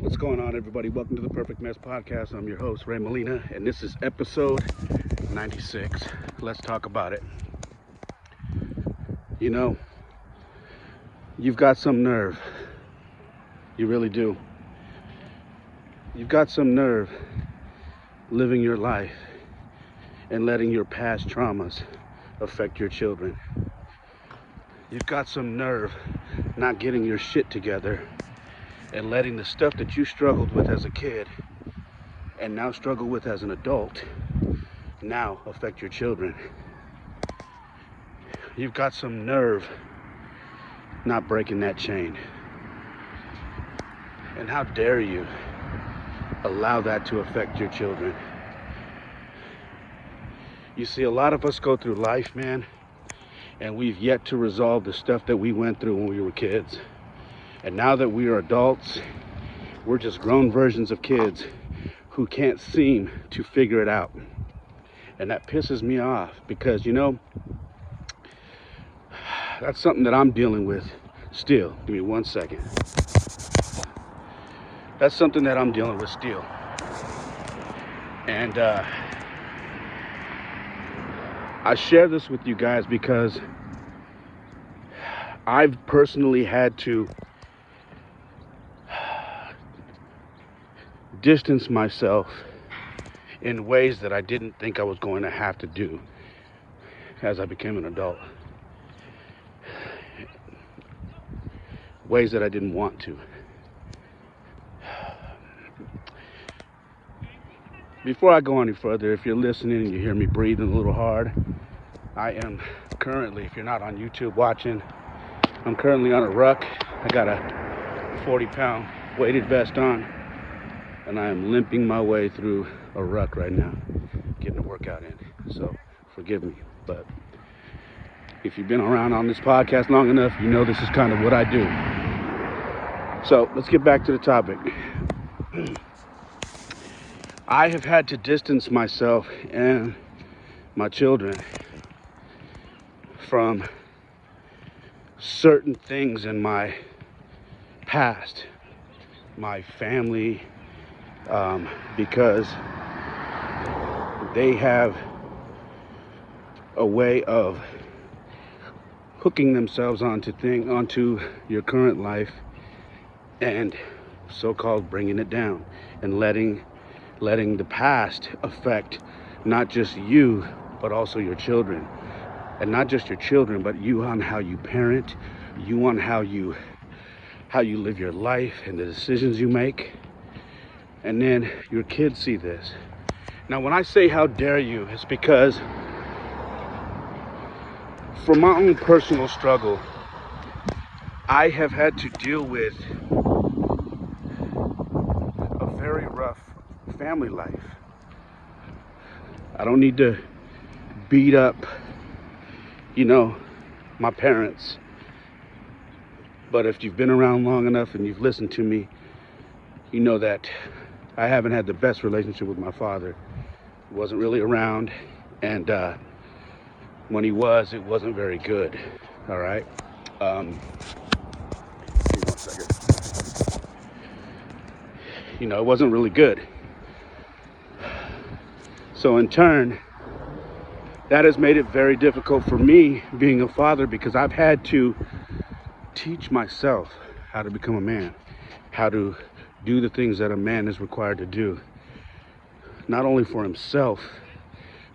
What's going on, everybody? Welcome to the Perfect Mess Podcast. I'm your host, Ray Molina, and this is episode 96. Let's talk about it. You know, you've got some nerve. You really do. You've got some nerve living your life and letting your past traumas affect your children. You've got some nerve not getting your shit together and letting the stuff that you struggled with as a kid and now struggle with as an adult now affect your children. You've got some nerve not breaking that chain. And how dare you allow that to affect your children? You see, a lot of us go through life, man, and we've yet to resolve the stuff that we went through when we were kids. And now that we are adults, we're just grown versions of kids who can't seem to figure it out. And that pisses me off because, you know, that's something that I'm dealing with still. Give me 1 second. That's something that I'm dealing with still. And I share this with you guys because I've personally had to distance myself in ways that I didn't think I was going to have to do as I became an adult. Ways that I didn't want to. Before I go any further, if you're listening and you hear me breathing a little hard, I am currently, if you're not on YouTube watching, I'm currently on a ruck. I got a 40-pound weighted vest on, and I am limping my way through a ruck right now, getting a workout in. So forgive me, but if you've been around on this podcast long enough, you know this is kind of what I do. So let's get back to the topic. I have had to distance myself and my children from certain things in my past, my family, because they have a way of hooking themselves onto your current life and so-called bringing it down and letting the past affect not just you but also your children, and not just your children but you on how you parent, you on how you live your life and the decisions you make. And then your kids see this. Now, when I say how dare you, it's because for my own personal struggle, I have had to deal with a very rough family life. I don't need to beat up, my parents. But if you've been around long enough and you've listened to me, you know that I haven't had the best relationship with my father. He wasn't really around, and when he was, it wasn't very good. All right. Give me 1 second. It wasn't really good. So in turn, that has made it very difficult for me being a father, because I've had to teach myself how to become a man, how to do the things that a man is required to do, not only for himself,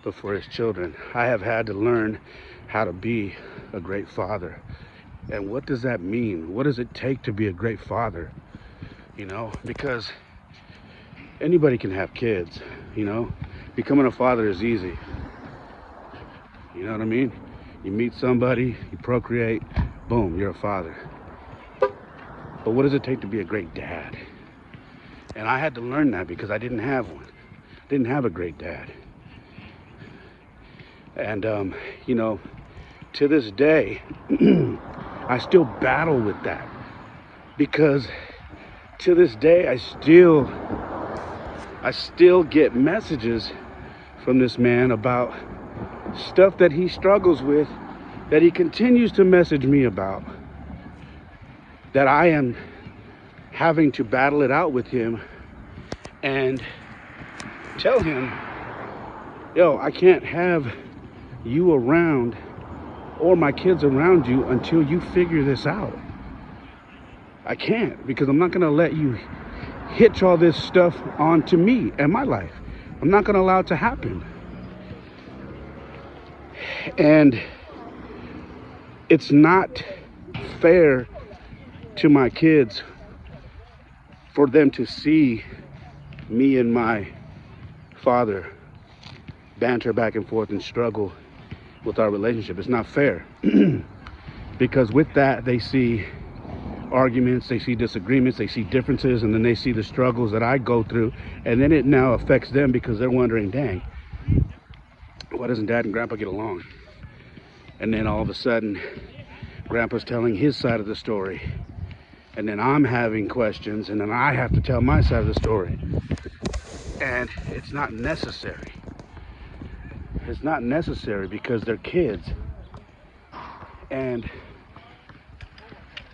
but for his children. I have had to learn how to be a great father. And what does that mean? What does it take to be a great father? Because anybody can have kids, Becoming a father is easy. You know what I mean? You meet somebody, you procreate, boom, you're a father. But what does it take to be a great dad? And I had to learn that because I didn't have one. Didn't have a great dad. And, to this day, I still battle with that. Because to this day, I still get messages from this man about stuff that he struggles with, that he continues to message me about, that I am having to battle it out with him and tell him, yo, I can't have you around or my kids around you until you figure this out. I can't, because I'm not going to let you hitch all this stuff onto me and my life. I'm not going to allow it to happen. And it's not fair to my kids for them to see me and my father banter back and forth and struggle with our relationship. It's not fair. Because with that, they see arguments, they see disagreements, they see differences, and then they see the struggles that I go through, and then it now affects them because they're wondering, dang, why doesn't Dad and Grandpa get along? And then all of a sudden, Grandpa's telling his side of the story, and then I'm having questions, and then I have to tell my side of the story. And it's not necessary. It's not necessary because they're kids. And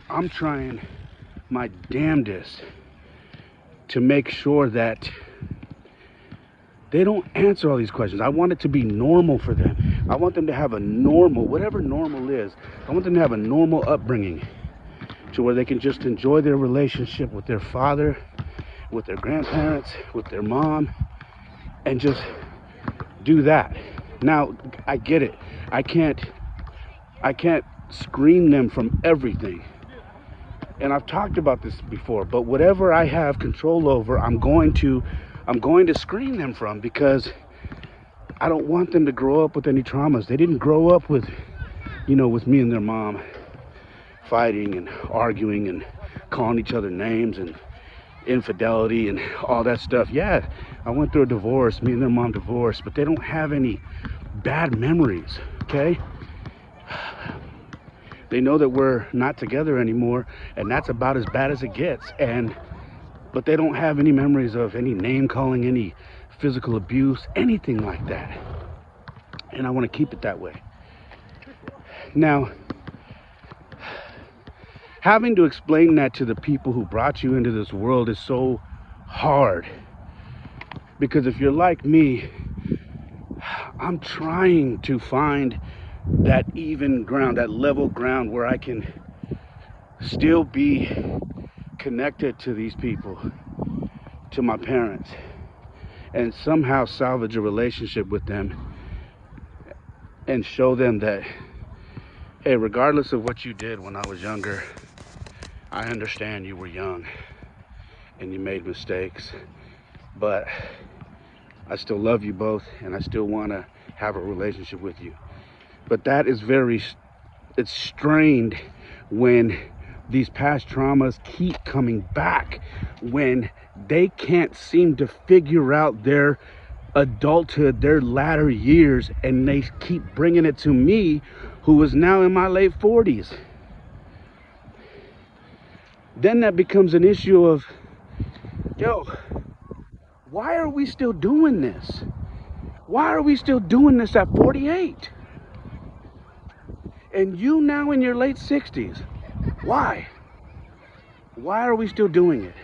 I'm trying my damnedest to make sure that they don't answer all these questions. I want it to be normal for them. I want them to have a normal, whatever normal is, I want them to have a normal upbringing to where they can just enjoy their relationship with their father, with their grandparents, with their mom, and just do that. Now, I get it. I can't screen them from everything. And I've talked about this before, but whatever I have control over, I'm going to screen them from, because I don't want them to grow up with any traumas. They didn't grow up with, with me and their mom fighting and arguing and calling each other names and infidelity and all that stuff. Yeah, I went through a divorce, me and their mom divorced, but they don't have any bad memories, okay? They know that we're not together anymore, and that's about as bad as it gets. But they don't have any memories of any name calling, any physical abuse, anything like that. And I want to keep it that way. Now, having to explain that to the people who brought you into this world is so hard. Because if you're like me, I'm trying to find that even ground, that level ground where I can still be connected to these people, to my parents, and somehow salvage a relationship with them and show them that, hey, regardless of what you did when I was younger, I understand you were young and you made mistakes, but I still love you both and I still want to have a relationship with you. But that is it's strained when these past traumas keep coming back, when they can't seem to figure out their adulthood, their latter years, and they keep bringing it to me, who is now in my late 40s. Then that becomes an issue of, yo, why are we still doing this? Why are we still doing this at 48? And you now in your late 60s. Why? Why are we still doing it?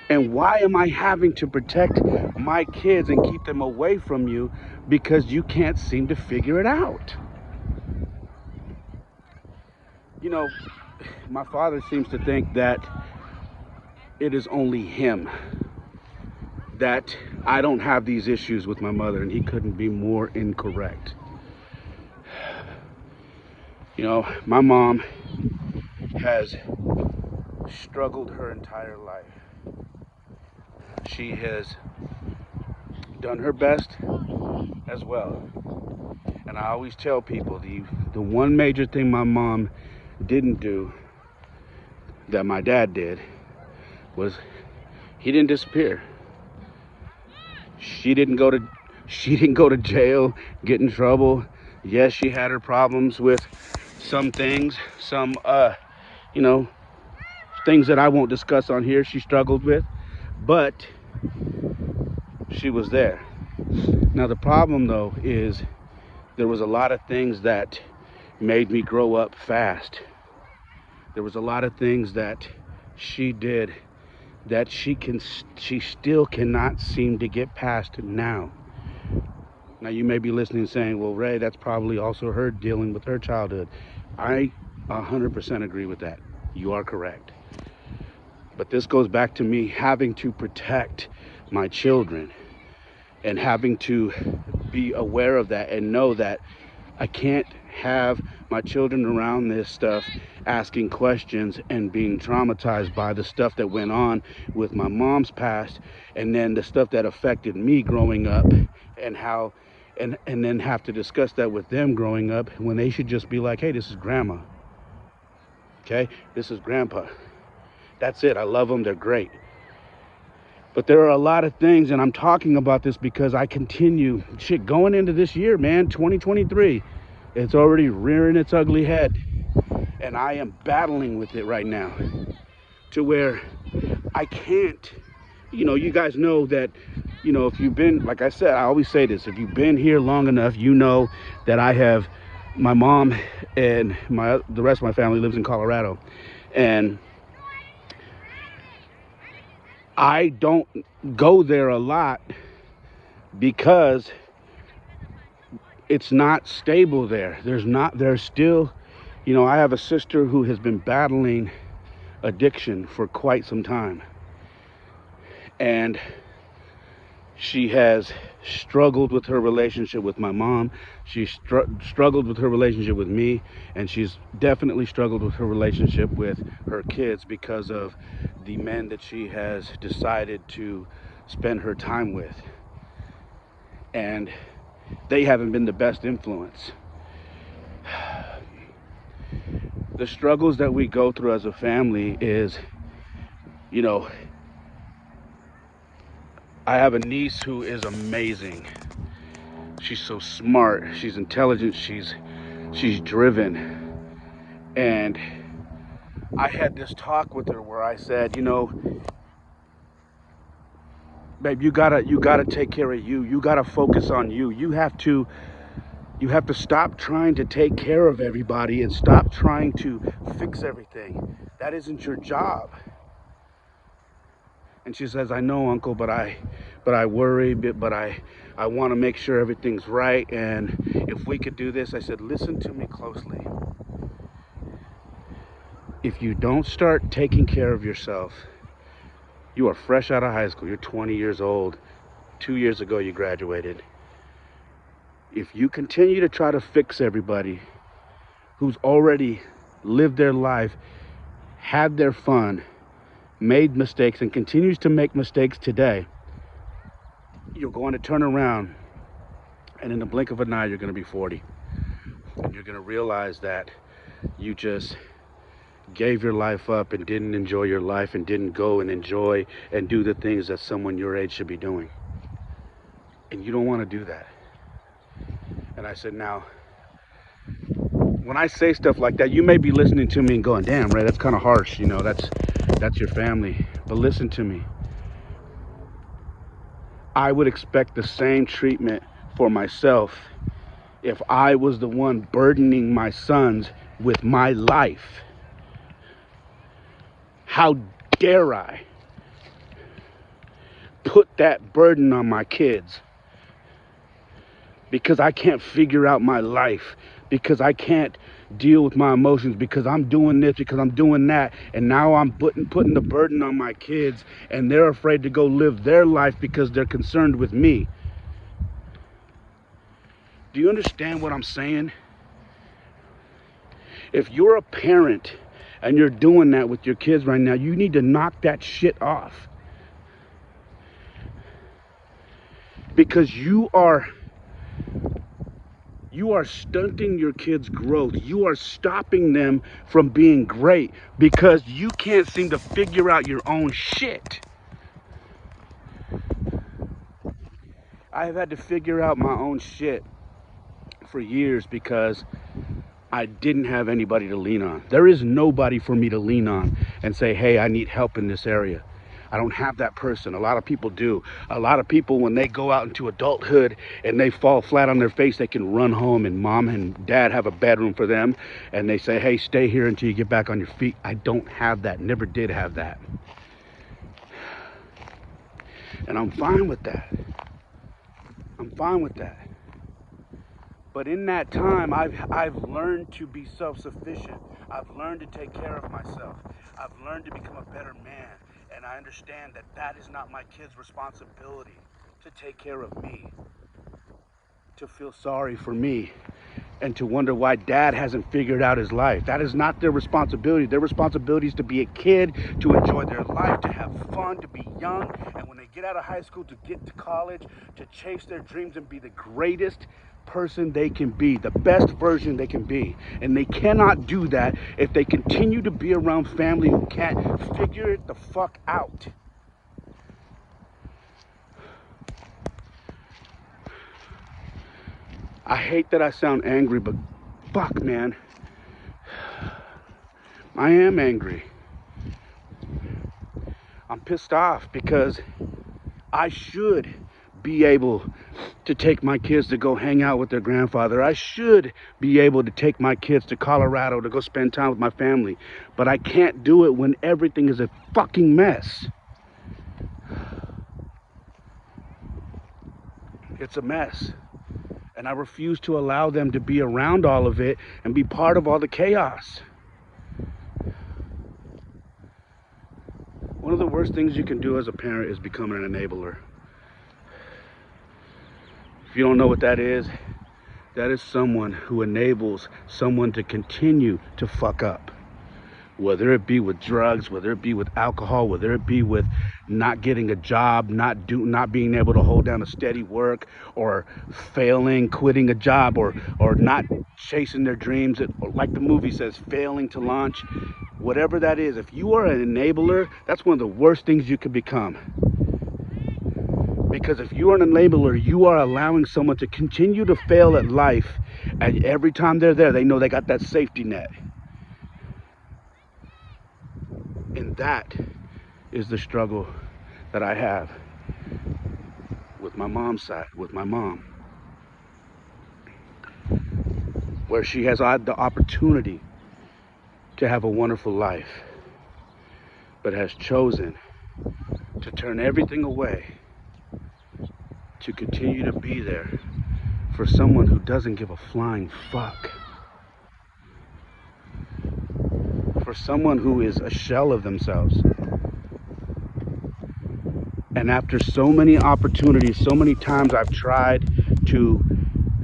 And why am I having to protect my kids and keep them away from you because you can't seem to figure it out? My father seems to think that it is only him, that I don't have these issues with my mother, and he couldn't be more incorrect. My mom has struggled her entire life. She has done her best as well. And I always tell people the one major thing my mom didn't do that my dad did was he didn't disappear. She didn't go to jail, get in trouble. Yes, she had her problems with some things, some things that I won't discuss on here she struggled with, but she was there. Now the problem though is there was a lot of things that made me grow up fast. There was a lot of things that she did that she still cannot seem to get past now. Now you may be listening and saying, well, Ray, that's probably also her dealing with her childhood. I 100% agree with that. You are correct. But this goes back to me having to protect my children and having to be aware of that and know that I can't have my children around this stuff asking questions and being traumatized by the stuff that went on with my mom's past, and then the stuff that affected me growing up, and how and then have to discuss that with them growing up, when they should just be like, hey, this is grandma. Okay, this is grandpa. That's it. I love them. They're great. But there are a lot of things, and I'm talking about this because I continue going into this year, man, 2023. It's already rearing its ugly head, and I am battling with it right now to where I can't, you guys know that, if you've been, like I said, I always say this, if you've been here long enough, you know that I have, my mom and the rest of my family lives in Colorado, and I don't go there a lot because it's not stable there. There's still, I have a sister who has been battling addiction for quite some time. And she has struggled with her relationship with my mom. She struggled with her relationship with me, and she's definitely struggled with her relationship with her kids because of the men that she has decided to spend her time with. And they haven't been the best influence. The struggles that we go through as a family is, I have a niece who is amazing. She's so smart, she's intelligent, she's driven. And I had this talk with her where I said, babe, you gotta take care of you. You gotta focus on you. You have to stop trying to take care of everybody and stop trying to fix everything. That isn't your job. And she says, I know, Uncle, but I worry, but I want to make sure everything's right. And if we could do this, I said, listen to me closely. If you don't start taking care of yourself, you are fresh out of high school. You're 20 years old. 2 years ago, you graduated. If you continue to try to fix everybody who's already lived their life, had their fun, made mistakes, and continues to make mistakes today, you're going to turn around, and in the blink of an eye, you're going to be 40. And you're going to realize that you just gave your life up and didn't enjoy your life and didn't go and enjoy and do the things that someone your age should be doing. And you don't want to do that. And I said, now, when I say stuff like that, you may be listening to me and going, damn, Ray, that's kind of harsh. That's your family. But listen to me. I would expect the same treatment for myself if I was the one burdening my sons with my life. How dare I put that burden on my kids? Because I can't figure out my life, because I can't deal with my emotions, because I'm doing this, because I'm doing that, and now I'm putting the burden on my kids, and they're afraid to go live their life because they're concerned with me. Do you understand what I'm saying? If you're a parent and you're doing that with your kids right now, you need to knock that shit off. Because you are stunting your kids' growth. You are stopping them from being great because you can't seem to figure out your own shit. I have had to figure out my own shit for years because I didn't have anybody to lean on. There is nobody for me to lean on and say, hey, I need help in this area. I don't have that person. A lot of people do. A lot of people, when they go out into adulthood and they fall flat on their face, they can run home and mom and dad have a bedroom for them. And they say, hey, stay here until you get back on your feet. I don't have that. Never did have that. And I'm fine with that. I'm fine with that. But in that time, I've learned to be self-sufficient. I've learned to take care of myself. I've learned to become a better man. And I understand that that is not my kids' responsibility to take care of me, to feel sorry for me, and to wonder why dad hasn't figured out his life. That is not their responsibility. Their responsibility is to be a kid, to enjoy their life, to have fun, to be young, and when they get out of high school, to get to college, to chase their dreams and be the greatest person they can be, the best version they can be. And they cannot do that if they continue to be around family who can't figure it the fuck out. I hate that I sound angry, but fuck, man. I am angry. I'm pissed off because I should be able to take my kids to go hang out with their grandfather. I should be able to take my kids to Colorado to go spend time with my family. But I can't do it when everything is a fucking mess. It's a mess. And I refuse to allow them to be around all of it and be part of all the chaos. One of the worst things you can do as a parent is become an enabler. If you don't know what that is someone who enables someone to continue to fuck up. Whether it be with drugs, whether it be with alcohol, whether it be with not getting a job, not being able to hold down a steady work, or failing, quitting a job, or not chasing their dreams, or like the movie says, failing to launch. Whatever that is, if you are an enabler, that's one of the worst things you could become. Because if you are an enabler, you are allowing someone to continue to fail at life, and every time they're there, they know they got that safety net. And that is the struggle that I have with my mom's side, with my mom, where she has had the opportunity to have a wonderful life, but has chosen to turn everything away to continue to be there for someone who doesn't give a flying fuck, for someone who is a shell of themselves. And after so many opportunities, so many times I've tried to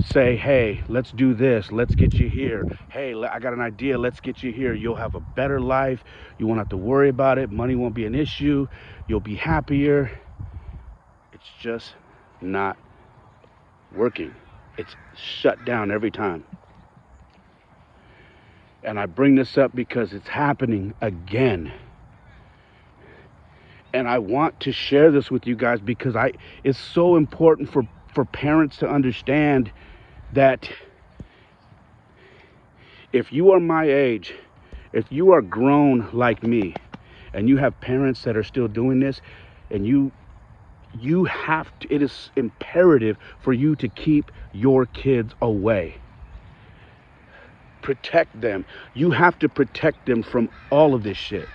say, hey, let's do this, let's get you here. Hey, I got an idea, let's get you here. You'll have a better life. You won't have to worry about it. Money won't be an issue. You'll be happier. It's just not working. It's shut down every time. And I bring this up because it's happening again. And I want to share this with you guys because it's so important for parents to understand that if you are my age, if you are grown like me, and you have parents that are still doing this, and you have to, it is imperative for you to keep your kids away. Protect them. You have to protect them from all of this shit.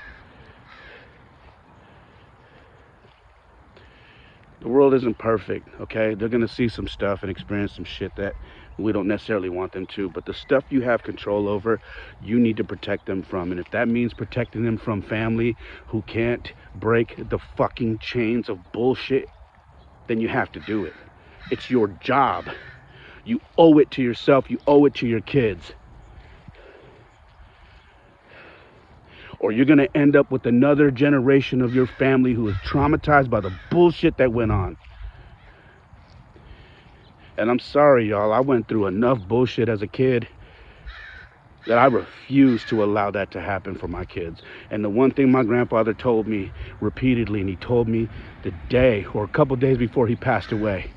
The world isn't perfect, okay? They're gonna see some stuff and experience some shit that we don't necessarily want them to, but the stuff you have control over, you need to protect them from. And if that means protecting them from family who can't break the fucking chains of bullshit, then you have to do it. It's your job. You owe it to yourself, you owe it to your kids. Or you're gonna end up with another generation of your family who is traumatized by the bullshit that went on. And I'm sorry, y'all, I went through enough bullshit as a kid that I refuse to allow that to happen for my kids. And the one thing my grandfather told me repeatedly, and he told me the day or a couple days before he passed away,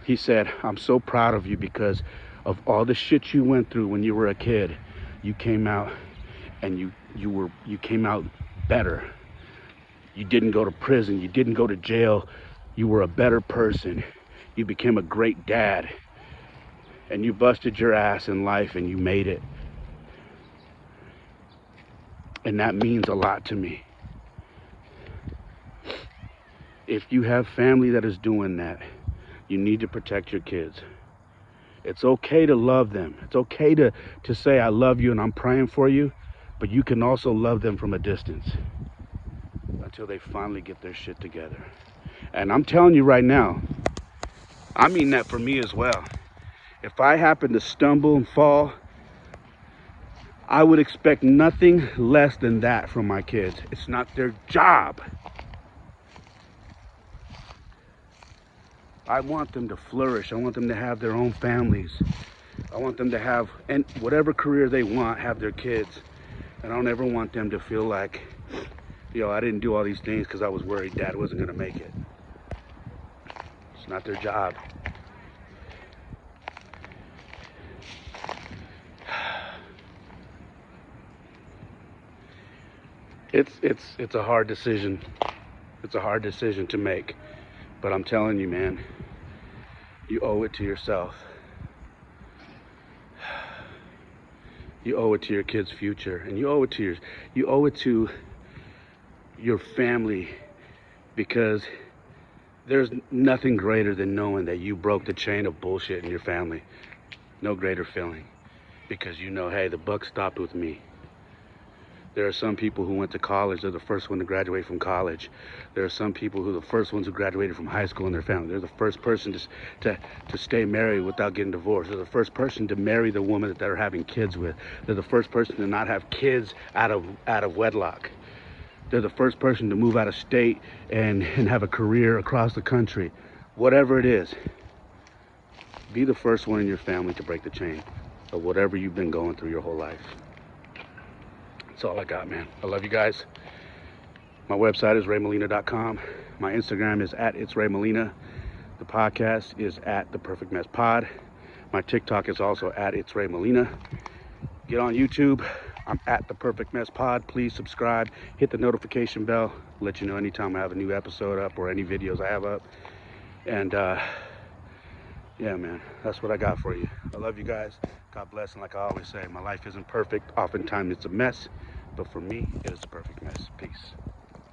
he said, I'm so proud of you because of all the shit you went through when you were a kid. You came out and you came out better. You didn't go to prison. You didn't go to jail. You were a better person. You became a great dad. And you busted your ass in life and you made it. And that means a lot to me. If you have family that is doing that, you need to protect your kids. It's okay to love them. It's okay to say, I love you and I'm praying for you. But you can also love them from a distance until they finally get their shit together. And I'm telling you right now, I mean that for me as well. If I happen to stumble and fall, I would expect nothing less than that from my kids. It's not their job. I want them to flourish. I want them to have their own families. I want them to have, and whatever career they want, have their kids. And I don't ever want them to feel like, I didn't do all these things because I was worried dad wasn't going to make it. It's not their job. It's a hard decision. It's a hard decision to make. But I'm telling you, man, you owe it to yourself. You owe it to your kids' future, and you owe it to your family, because there's nothing greater than knowing that you broke the chain of bullshit in your family. No greater feeling, because hey, the buck stopped with me. There are some people who went to college, they're the first one to graduate from college. There are some people who are the first ones who graduated from high school in their family. They're the first person to stay married without getting divorced. They're the first person to marry the woman that they're having kids with. They're the first person to not have kids out of wedlock. They're the first person to move out of state and have a career across the country. Whatever it is, be the first one in your family to break the chain of whatever you've been going through your whole life. That's all I got, man. I love you guys. My website is raymolina.com. My Instagram is @itsraymolina. The podcast is @theperfectmesspod. My TikTok is also @itsraymolina. Get on YouTube. I'm @theperfectmesspod. Please subscribe. Hit the notification bell. Let you know anytime I have a new episode up or any videos I have up. And yeah, man, that's what I got for you. I love you guys. God bless. And like I always say, my life isn't perfect. Oftentimes it's a mess. But for me, it is a perfect mess. Peace.